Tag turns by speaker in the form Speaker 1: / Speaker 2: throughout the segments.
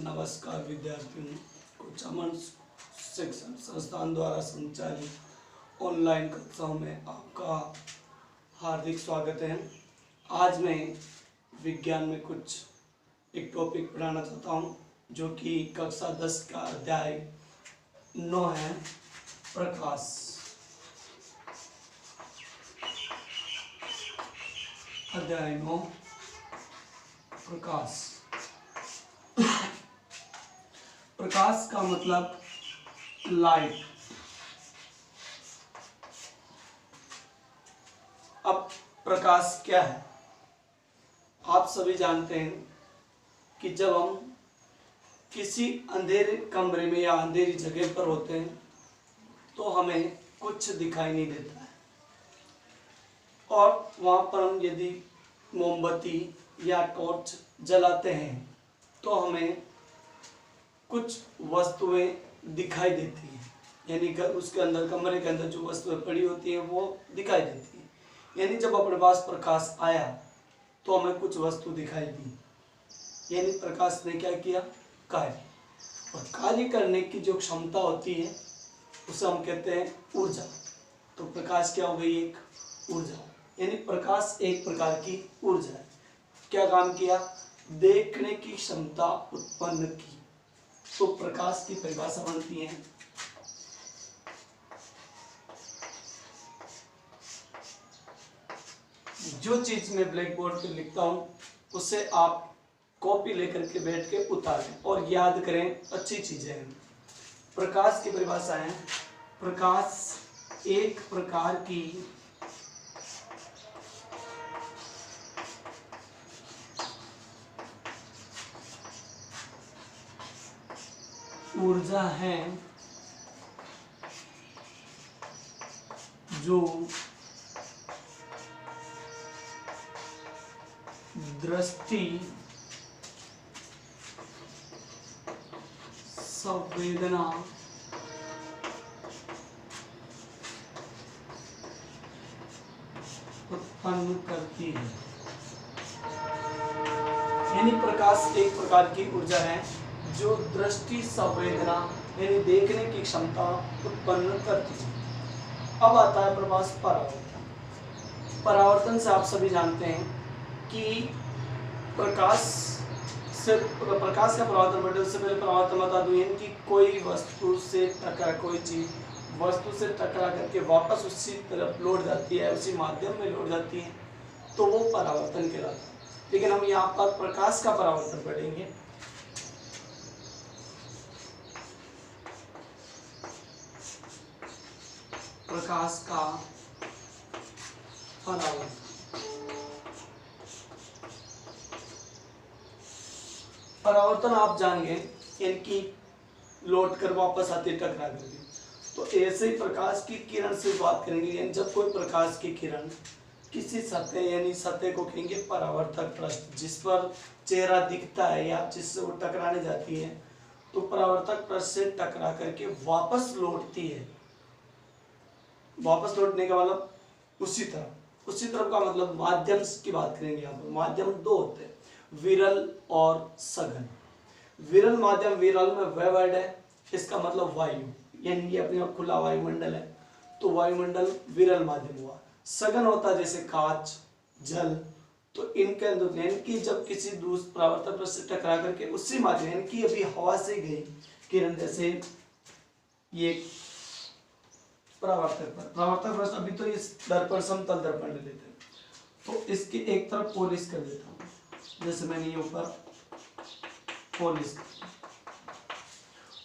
Speaker 1: नमस्कार विद्यार्थियों, कुछ अमन शिक्षण संस्थान द्वारा संचालित ऑनलाइन कक्षाओं में आपका हार्दिक स्वागत है। आज मैं विज्ञान में कुछ एक टॉपिक पढ़ाना चाहता हूँ जो कि कक्षा 10 का अध्याय 9 है, प्रकाश। अध्याय 9 प्रकाश। प्रकाश का मतलब लाइट। अब प्रकाश क्या है? आप सभी जानते हैं कि जब हम किसी अंधेरे कमरे में या अंधेरी जगह पर होते हैं तो हमें कुछ दिखाई नहीं देता है, और वहाँ पर हम यदि मोमबत्ती या टॉर्च जलाते हैं तो हमें कुछ वस्तुएं दिखाई देती हैं, यानी उसके अंदर कमरे के अंदर जो वस्तुएं पड़ी होती हैं वो दिखाई देती हैं। यानी जब अपने पास प्रकाश आया तो हमें कुछ वस्तु दिखाई दी, यानी प्रकाश ने क्या किया? कार्य। और कार्य करने की जो क्षमता होती है उसे हम कहते हैं ऊर्जा। तो प्रकाश क्या हो गई? एक ऊर्जा। यानी प्रकाश एक प्रकार की ऊर्जा है। क्या काम किया? देखने की क्षमता उत्पन्न की। तो प्रकाश की परिभाषा बनती है जो चीज मैं ब्लैक बोर्ड पे लिखता हूँ उसे आप कॉपी लेकर के बैठ के उतारें और याद करें, अच्छी चीजें हैं। प्रकाश की परिभाषा है, प्रकाश एक प्रकार की ऊर्जा है जो दृष्टि, संवेदना, उत्पन्न करती है। यानी प्रकाश एक प्रकार की ऊर्जा है जो दृष्टि, संवेदना यानी देखने की क्षमता उत्पन्न करती है। अब आता है प्रकाश परावर्तन। परावर्तन से आप सभी जानते हैं कि प्रकाश का परावर्तन बढ़े। उससे पहले परावर्तन बता दूं, यानी कि कोई वस्तु से टकरा, कोई चीज वस्तु से टकरा करके वापस उसी तरफ लौट जाती है, उसी माध्यम में लौट जाती है, तो वो परावर्तन कहलाता है। लेकिन हम यहाँ पर प्रकाश का परावर्तन पढ़ेंगे। प्रकाश का परावर्तन। परावर्तन आप जानेंगे, इनकी लौट कर वापस आती है टकरा करके। तो ऐसे ही प्रकाश की किरण से बात करेंगे, यानी जब कोई प्रकाश की किरण किसी सतह, यानी सतह को कहेंगे परावर्तक पृष्ठ, जिस पर चेहरा दिखता है या जिससे वो टकराने जाती है, तो परावर्तक पृष्ठ से टकरा करके वापस लौटती है। वापस लौटने का मतलब उसी तरफ का मतलब माध्यम की बात करेंगे। यहाँ पर माध्यम दो होते हैं, विरल और सघन। विरल माध्यम, विरल में वह वर्ड है, इसका मतलब वायु, यानी ये अपने आप खुला वायुमंडल है, तो वायुमंडल विरल माध्यम हुआ। सघन होता है जैसे कांच, जल, तो इनके अंदर यानी कि जब किसी दूसरे परावर्तक पृष्ठ से टकरा करके उसी माध्यम, यानी कि अभी हवा से गई किरण, जैसे ये परावर्तक पृष्ठ, अभी तो इस दर्पण समतल दर्पण ले लेते हैं, तो इसकी एक तरफ पॉलिश कर देता हूँ, जैसे मैंने ये ऊपर पॉलिश कर।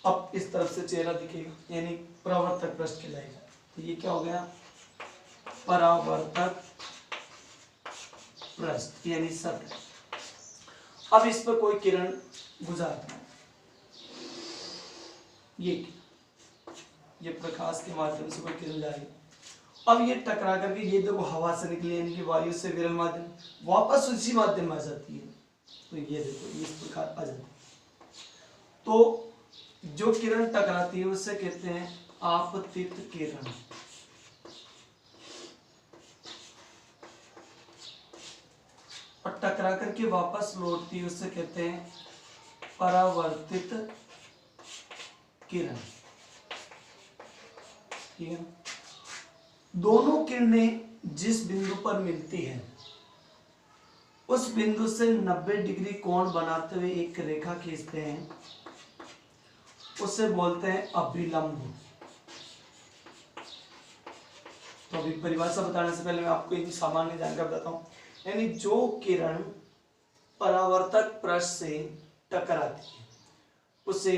Speaker 1: अब इस तरफ से चेहरा दिखेगा, यानी परावर्तक पृष्ठ कहलाएगा। तो ये क्या हो गया? परावर्तक पृष्ठ यानी सतह। अब इस पर कोई किरण गुजरता है, ये प्रकाश के माध्यम से कोई किरण जा रही है। अब ये टकरा करके, ये देखो हवा से निकली, यानी कि वायु से विरल माध्यम, वापस उसी माध्यम में आ जाती है। तो ये देखो इस प्रकार आ जाती है। तो जो किरण टकराती है उसे कहते हैं आपतित किरण। और टकरा करके वापस लौटती है उसे कहते हैं परावर्तित किरण, ठीक है। दोनों किरणें जिस बिंदु पर मिलती है उस बिंदु से 90 डिग्री कोण बनाते हुए एक रेखा खींचते हैं, उसे बोलते हैं अभिलंब। तो अभी परिभाषा बताने से पहले मैं आपको एक सामान्य जानकारी बताता हूं। यानी जो किरण परावर्तक पृष्ठ से टकराती है उसे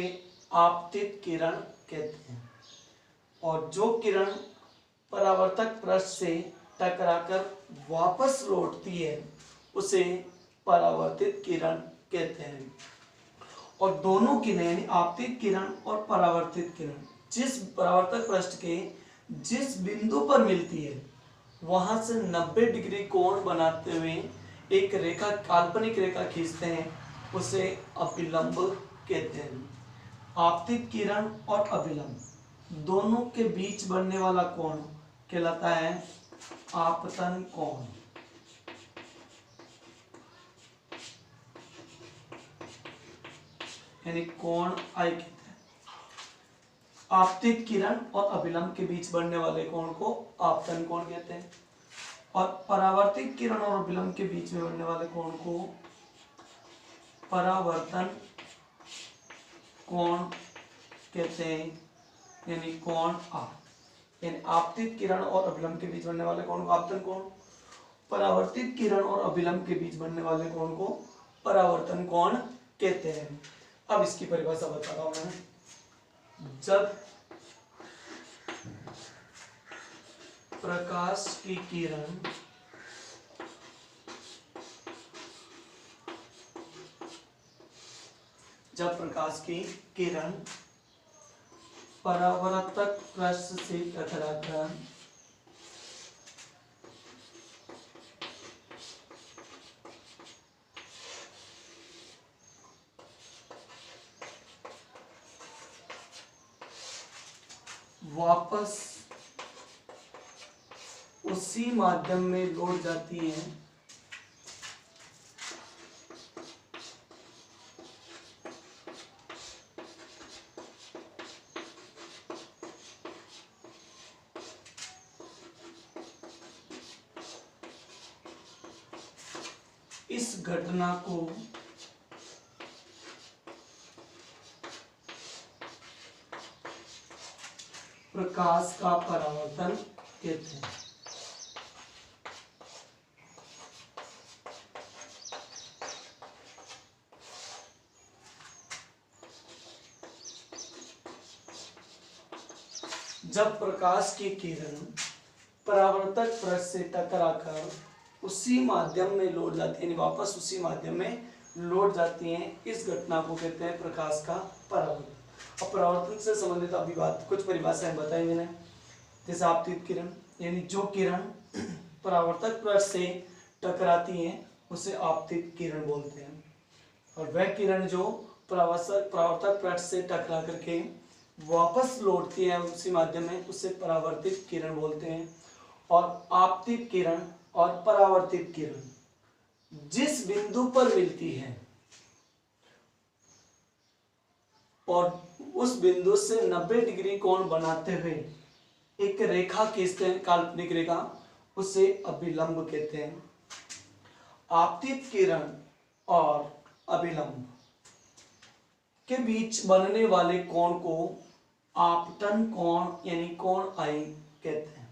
Speaker 1: आपतित किरण कहते हैं, और जो किरण परावर्तक पृष्ठ से टकराकर वापस लौटती है उसे परावर्तित किरण कहते हैं। और दोनों किरणें यानी आपतित किरण और परावर्तित किरण जिस परावर्तक पृष्ठ के जिस बिंदु पर मिलती है वहां से 90 डिग्री कोण बनाते हुए एक रेखा, काल्पनिक रेखा खींचते हैं, उसे अभिलंब कहते हैं। आपतित किरण और अभिलंब दोनों के बीच बनने वाला कोण कहलाता है आपतन कोण। यानी कोण आई कहते हैं। आपतित किरण और अभिलंब के बीच बनने वाले कोण को आपतन कोण कहते हैं, और परावर्तित किरण और अभिलंब के बीच में बनने वाले कोण को परावर्तन कोण कहते हैं। यानी कोण आप, यानी आपतित किरण और अभिलंब के बीच बनने वाले कोण को आपतन कोण, परावर्तित किरण और अभिलंब के बीच बनने वाले कोण को परावर्तन कोण कहते हैं। अब इसकी परिभाषा बता रहा हूं मैं। जब प्रकाश की किरण परावर्तक पृष्ठ से टकराकर वापस उसी माध्यम में लौट जाती है इस घटना को प्रकाश का परावर्तन कहते हैं। जब प्रकाश की किरण परावर्तक पृष्ठ से टकराकर उसी माध्यम में लौट जाती है, यानी वापस उसी माध्यम में लौट जाती हैं, इस घटना को कहते हैं प्रकाश का परावर्तन। अब परावर्तन से संबंधित अभी बात कुछ परिभाषाएं बताई मैंने। जैसे आपतित किरण, यानी जो किरण परावर्तक पृष्ठ से टकराती है उसे आपतित किरण बोलते हैं, और वह किरण जो परावर्तक पृष्ठ से टकरा करके वापस लौटती है उसी माध्यम में उसे परावर्तित किरण बोलते हैं। और आपतित किरण और परावर्तित किरण जिस बिंदु पर मिलती है और उस बिंदु से 90 डिग्री कोण बनाते हुए एक रेखा खींचते हैं, काल्पनिक रेखा, उसे अभिलंब कहते हैं। आपतित किरण और अभिलंब के बीच बनने वाले कोण को आपतन कोण यानी कोण आई कहते हैं।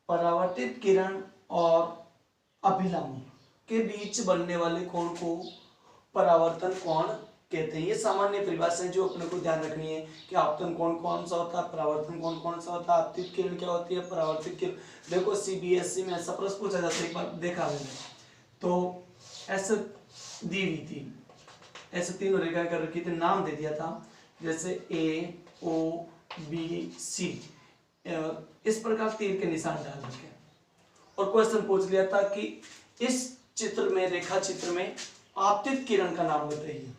Speaker 1: परावर्तित किरण और अभिलंब के बीच बनने वाले कोण को परावर्तन कोण कहते हैं। ये सामान्य परिभाषा है जो अपने को ध्यान रखनी है कि आपतन कोण कौन सा होता है, परावर्तन कोण कौन सा होता है, आपतित किरण क्या होती है, परावर्तित किरण। देखो सीबीएसई में ऐसा प्रश्न पूछा जाता है, एक बार देखा मैंने, तो ऐसे दी हुई थी, ऐसे तीनों रेखा कर रखी थी, नाम दे दिया था जैसे ए ओ बी सी, इस प्रकार तीर के निशान डाल रखे और क्वेश्चन पूछ लिया था कि इस चित्र में, रेखा चित्र में आपतित किरण का नाम बताइए।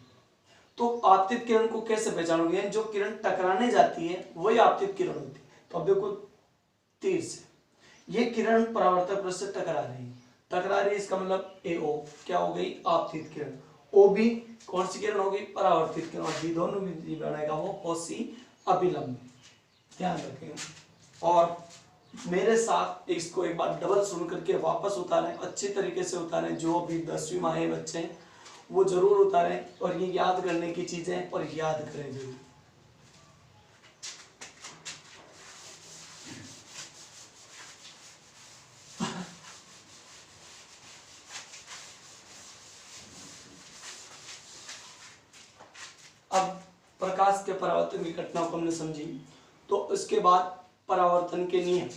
Speaker 1: तो आपतित किरण को कैसे पहचानोगे? जो किरण टकराने जाती है वही आपतित किरण होती है। तो अब देखो तीर से, ये किरण परावर्तक पृष्ठ से टकरा रही है, इसका मतलब AO क्या हो गई? आपतित किरण। ओ भी कौन सी किरण होगी, परावर्तित किरण, और बी दोनों भी बनेगा वो कोसी अभिलंब, ध्यान रखें। और मेरे साथ इसको एक बार डबल सुन करके वापस उतारें, अच्छे तरीके से उतारें, जो अभी 10वीं माहे बच्चे हैं वो जरूर उतारें, और ये याद करने की चीजें और याद करें जरूर। अब प्रकाश के परावर्तन की घटना को हमने समझी, तो इसके बाद परावर्तन के नियम।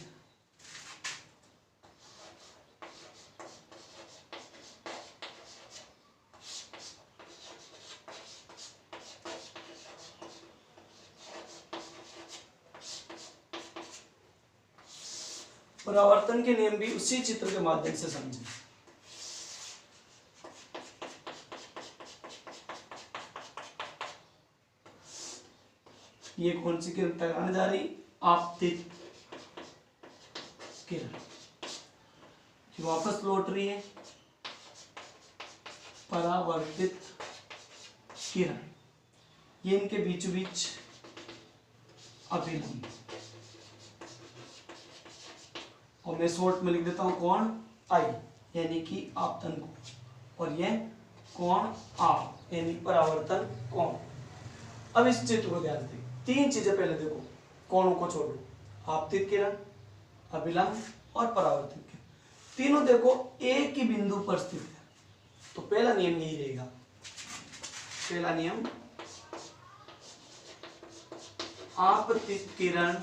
Speaker 1: परावर्तन के नियम भी उसी चित्र के माध्यम से समझें। ये कौन सी किरण टकराने जा रही, आपतित किरण, वापस लौट रही है परावर्तित किरण, ये इनके बीचों बीच अभिलंब, और मैं शॉर्ट में लिख देता हूं कोण आई यानी कि आपतन कोण, और यह कोण आप यानी परावर्तन कोण। अब इस चित्र को ध्यान दें, तीन चीजें पहले देखो, कोणों को छोड़ो, आपतित किरण, अभिलंब और परावर्तित किरण, तीनों देखो एक ही बिंदु पर स्थित है। तो पहला नियम यही रहेगा, पहला नियम, आपतित किरण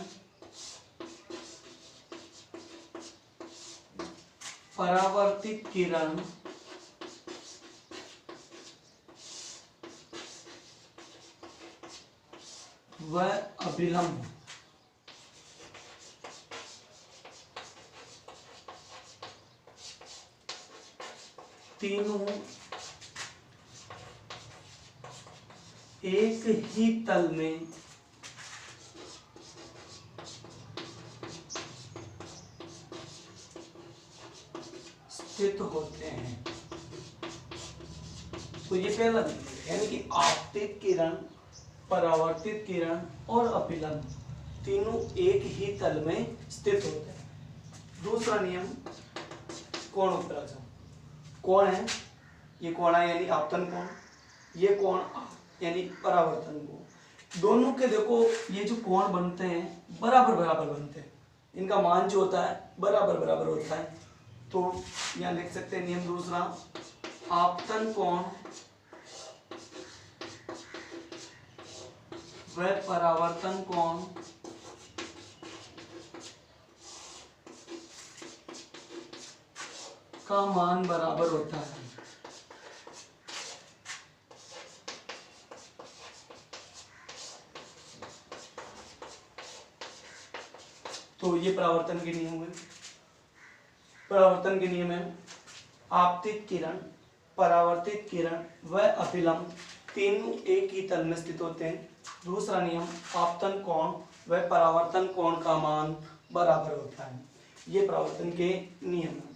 Speaker 1: परावर्तित किरण व अभिलंब तीनों एक ही तल में स्थित होते हैं। तो ये पहला नियम है, यानी कि आपतित किरण, परावर्तित किरण और अभिलंब तीनों एक ही तल में स्थित होते हैं। दूसरा नियम, कोण पर आ जाओ, कोण है, ये कोण है यानी आपतन कोण, ये कोण यानी परावर्तन कोण। दोनों के देखो ये जो कोण बनते हैं बराबर बराबर बनते हैं, इनका मान जो होता है बराबर बराबर होता है। तो यहाँ लिख सकते हैं नियम दूसरा, आपतन कोण व परावर्तन कोण का मान बराबर होता है। तो ये परावर्तन के नियम हुए। परावर्तन के नियम है, आपतित किरण, परावर्तित किरण व अभिलंब तीनों एक ही तल में स्थित होते हैं। दूसरा नियम, आपतन कोण व परावर्तन कोण का मान बराबर होता है। ये परावर्तन के नियम हैं।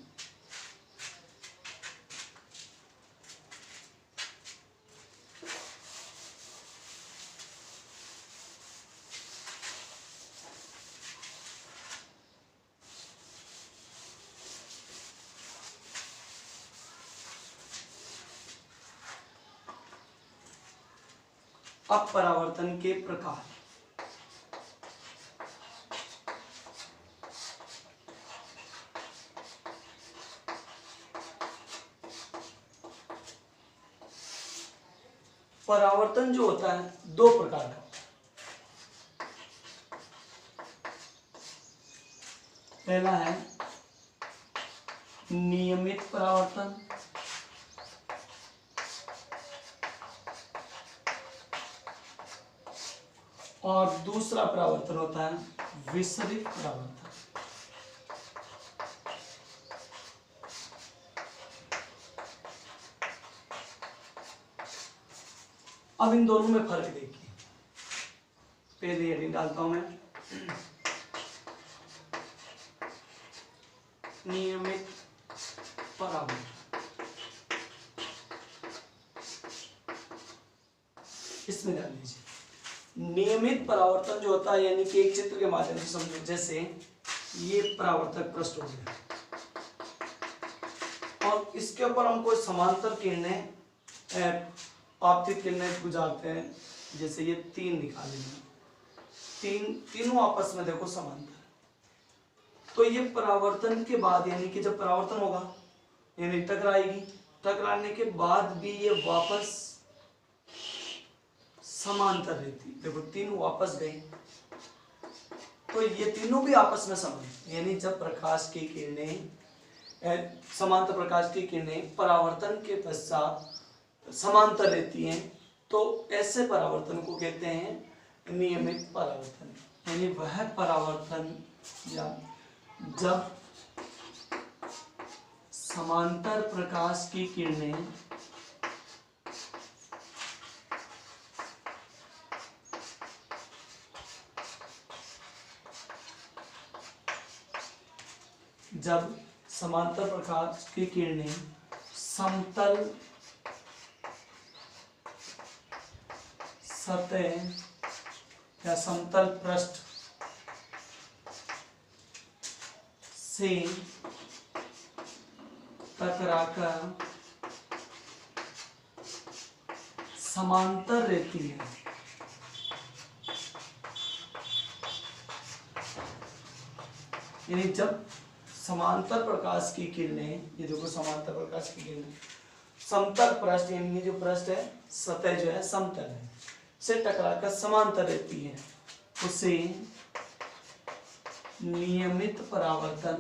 Speaker 1: अब परावर्तन के प्रकार। परावर्तन जो होता है दो प्रकार का होता है। पहला है नियमित परावर्तन, और दूसरा परावर्तन होता है विसरित परावर्तन। अब इन दोनों में फर्क देखिए, पहले हेडिंग डालता हूं मैं, नियमित परावर्तन इसमें ध्यान दीजिए, नियमित परावर्तन जो होता है यानी कि एक चित्र के माध्यम से समझो, जैसे ये परावर्तक पृष्ठ हो गया और इसके ऊपर हम कोई समांतर किरणें आपतित किरणें गुजारते हैं, जैसे ये 3 निकाले हैं, तीनों आपस में देखो समांतर, तो ये परावर्तन के बाद यानी कि जब परावर्तन होगा यानी टकराएगी, टकराने के बाद भी ये वापस समांतर रहती, देखो तीनों वापस गए, तो ये तीनों भी आपस में समांतर, यानी जब प्रकाश की किरणें समांतर प्रकाश की किरणें परावर्तन के पश्चात समांतर रहती हैं, तो ऐसे परावर्तन को कहते हैं नियमित परावर्तन। यानी वह परावर्तन या जब समांतर प्रकाश की किरणें जब समांतर प्रकाश की किरणें समतल सतह या समतल पृष्ठ से टकराकर समांतर रहती है, यानी जब समांतर प्रकाश की किरणें, ये देखो समांतर प्रकाश की किरणें समतल पृष्ठ यानी ये जो पृष्ठ है सतह जो है समतल है से टकराकर समांतर रहती है, उसे नियमित परावर्तन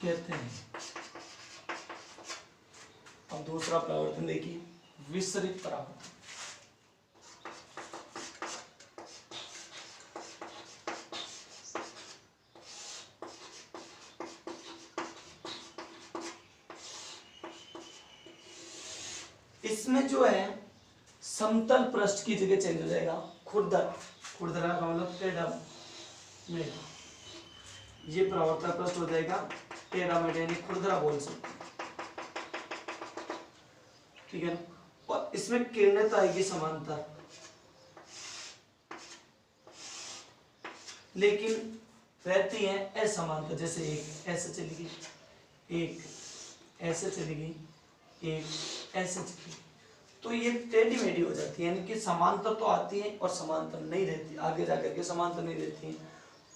Speaker 1: कहते हैं। अब दूसरा परावर्तन देखिए, विसरित परावर्तन। इसमें जो है समतल पृष्ठ की जगह चेंज हो जाएगा खुरदरा, खुरदरा का मतलब टेढ़ा मेढ़ा, ये परावर्तन पृष्ठ हो जाएगा टेढ़ा मेढ़ा यानी खुरदरा बोल सकते हैं, ठीक है ना। और इसमें किरणें तो आएगी समांतर, लेकिन रहती हैं असमांतर, जैसे एक ऐसे चली गई, एक ऐसे चली गई, एक ऐसे चली गई, तो ये टेढ़ी मेढ़ी हो जाती है, यानी कि समांतर तो आती है और समांतर नहीं रहती, आगे जाकर के समांतर नहीं रहती है,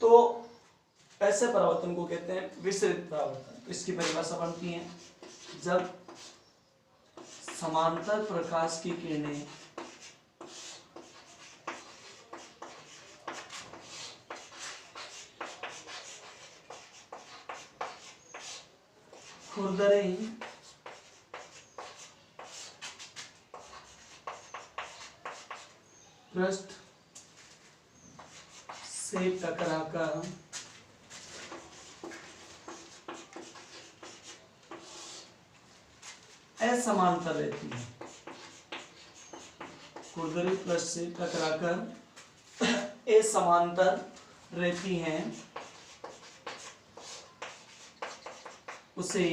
Speaker 1: तो ऐसे परावर्तन को कहते हैं विसरित परावर्तन। तो इसकी परिभाषा बनती है, जब समांतर प्रकाश की किरणें खुरदरे पृष्ठ से टकराकर असमांतर रहती है, खुरदरी पृष्ठ से टकराकर असमांतर रहती हैं, उसे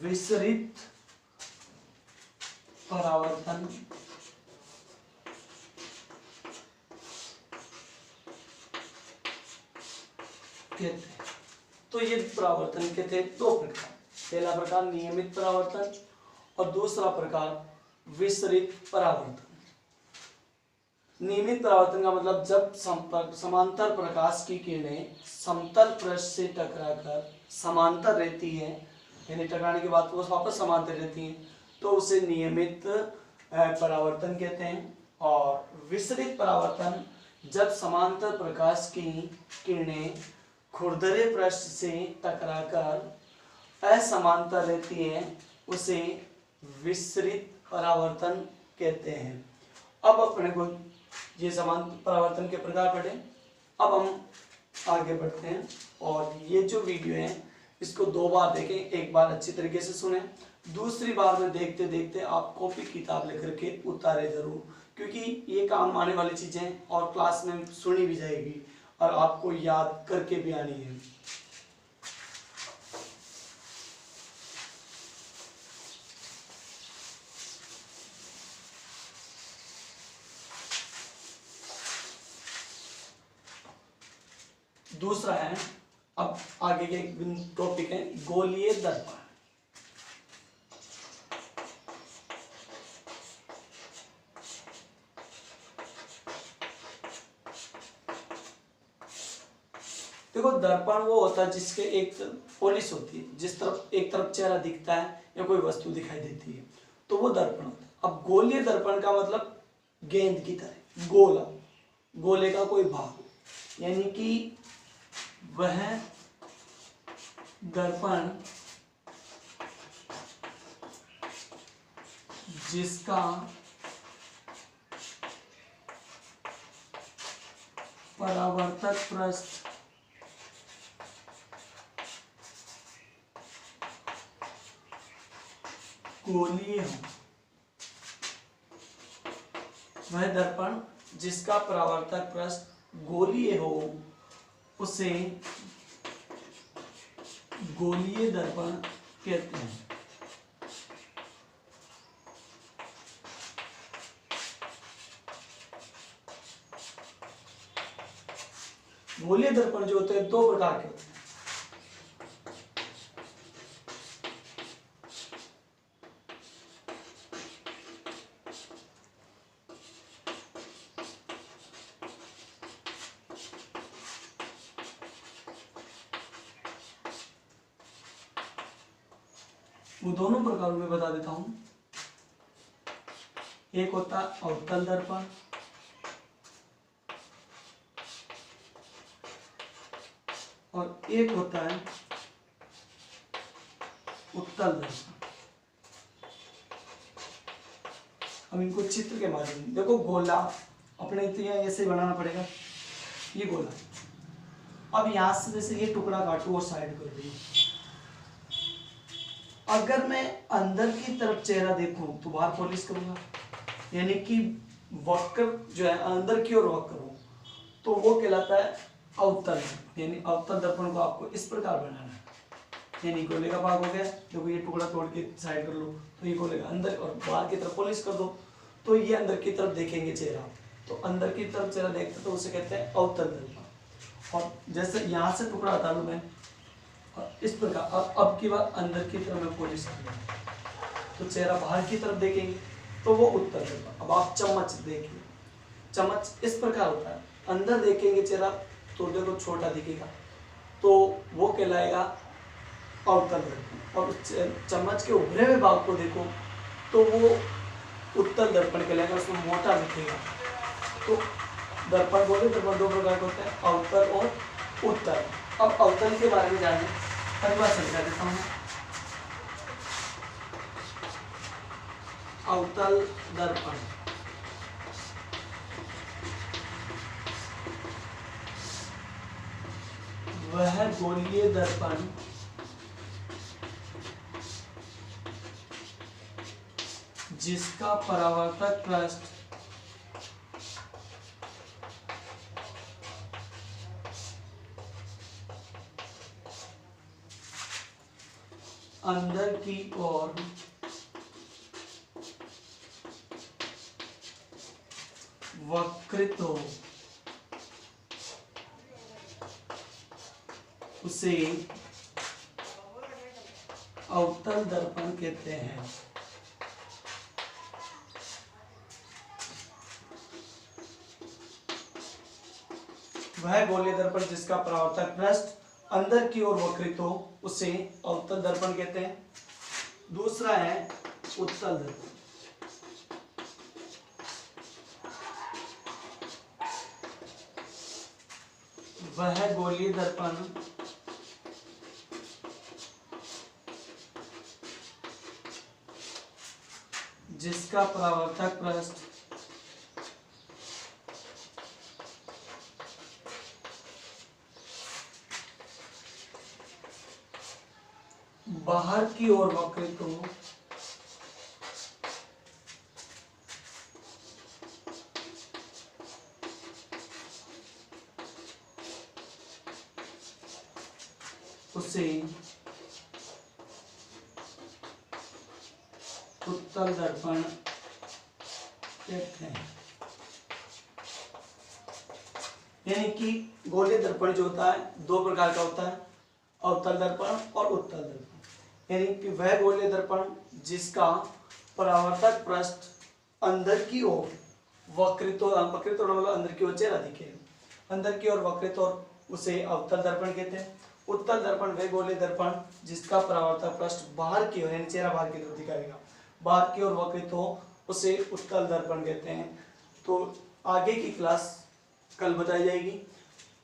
Speaker 1: विसरित परावर्तन कहते हैं। तो ये परावर्तन के थे दो प्रकार, पहला प्रकार नियमित परावर्तन और दूसरा प्रकार विसरित परावर्तन। नियमित परावर्तन का मतलब जब समांतर प्रकाश की किरणें समतल पृष्ठ से टकराकर समांतर रहती है, यानी टकराने के बाद वो वापस समांतर रहती हैं, तो उसे नियमित परावर्तन कहते हैं। और विसरित परावर्तन जब समांतर प्रकाश की किरणें खुरदरे पृष्ठ से टकराकर असमांतर रहती हैं, उसे विसरित परावर्तन कहते हैं। अब अपने को ये समांतर परावर्तन के प्रकार पढ़े, अब हम आगे बढ़ते हैं और ये जो वीडियो है इसको 2 बार देखें, एक बार अच्छी तरीके से सुने, दूसरी बार में देखते देखते आप कॉपी किताब लेकर के उतारे जरूर, क्योंकि ये काम आने वाली चीजें और क्लास में सुनी भी जाएगी और आपको याद करके भी आनी है। दूसरा है, अब आगे के टॉपिक है गोलीय दर्पण। देखो दर्पण वो होता है जिसके एक पॉलिश होती है, जिस तरफ एक तरफ चेहरा दिखता है या कोई वस्तु दिखाई देती है, तो वो दर्पण होता है। अब गोलीय दर्पण का मतलब गेंद की तरह गोला, गोले का कोई भाग, यानी कि वह दर्पण जिसका परावर्तक पृष्ठ गोलीय हो, वह दर्पण जिसका परावर्तक पृष्ठ गोलीय हो उसे गोलीय दर्पण कहते हैं। गोलीय दर्पण जो होते हैं दो प्रकार के होते हैं। वो दोनों प्रकारों में बता देता हूं। एक होता है अवतल दर्पण और एक होता है उत्तल दर्पण। अब इनको चित्र के माध्यम से देखो, गोला अपने तो यहाँ ऐसे बनाना पड़ेगा, ये गोला। अब यहां से जैसे ये टुकड़ा काटू और साइड कर दूं, अगर मैं अंदर की तरफ चेहरा देखूं तो बाहर पॉलिश करूंगा, यानी कि वक्र जो है अंदर की ओर वक्र हो, तो वो कहलाता है अवतल। यानी अवतल दर्पण को आपको इस प्रकार बनाना है, यानी गोले का भाग हो गया, देखो ये टुकड़ा तोड़ के साइड कर लो तो ये गोले का अंदर, और बाहर की तरफ पॉलिश कर दो तो ये अंदर की तरफ देखेंगे चेहरा, तो अंदर की तरफ चेहरा देखते तो उसे कहते हैं अवतल दर्पण। और जैसे यहाँ से टुकड़ा हटा लूं मैं इस प्रकार, अब की बार अंदर की तरफ में पॉलिश कर तो चेहरा बाहर की तरफ देखेंगे तो वो उत्तल दर्पण। अब आप चम्मच देखिए, चम्मच इस प्रकार होता है, अंदर देखेंगे चेहरा तो देखो छोटा दिखेगा, तो वो कहलाएगा अवतल दर्पण। और चम्मच के उभरे हुए भाग को देखो तो वो उत्तल दर्पण कहलाएगा, उसमें मोटा दिखेगा। तो दर्पण बोले दर्पण दो प्रकार के होते हैं, अवतल और उत्तल। अब अवतल के बारे में जाने परिभाषा बता देता हूँ। अवतल दर्पण वह गोलीय दर्पण जिसका परावर्तक पृष्ठ अंदर की ओर वक्रित हो, उसे अवतल दर्पण कहते हैं। वह गोलीय दर्पण जिसका परावर्तक पृष्ठ अंदर की ओर वक्रित हो उसे अवतल दर्पण कहते हैं। दूसरा है उत्तल दर्पण। वह गोलीय दर्पण जिसका परावर्तक पृष्ठ बाहर की ओर वक्रित हो उसे उत्तल दर्पण कहते हैं। यानी कि गोलीय दर्पण जो होता है दो प्रकार का होता है, अवतल दर्पण और उत्तल दर्पण। यानी कि वह गोलीय दर्पण जिसका परावर्तक पृष्ठ अंदर की ओर वक्रित मतलब अंदर की ओर चेहरा दिखे, अंदर की ओर वक्रित और उसे अवतल दर्पण कहते हैं। उत्तल दर्पण वह गोलीय दर्पण जिसका परावर्तक पृष्ठ बाहर की ओर यानी चेहरा बाहर की तरफ दिखाएगा, बाहर की ओर वक्रित हो, उसे उत्तल दर्पण कहते हैं। तो आगे की क्लास कल बताई जाएगी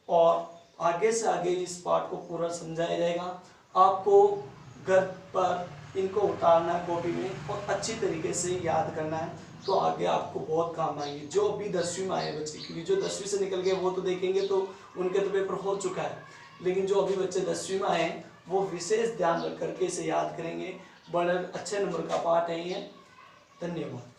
Speaker 1: और आगे से आगे इस पाठ को पूरा समझाया जाएगा। आपको घर पर इनको उतारना है कॉपी में और अच्छी तरीके से याद करना है, तो आगे आपको बहुत काम आएंगे। जो अभी 10वीं में आए बच्चे, क्योंकि जो 10वीं से निकल गए वो तो देखेंगे तो उनके तो पेपर हो चुका है, लेकिन जो अभी बच्चे 10वीं में आए वो विशेष ध्यान रख करके इसे याद करेंगे। बड़े अच्छे नंबर का पाठ है ये। धन्यवाद।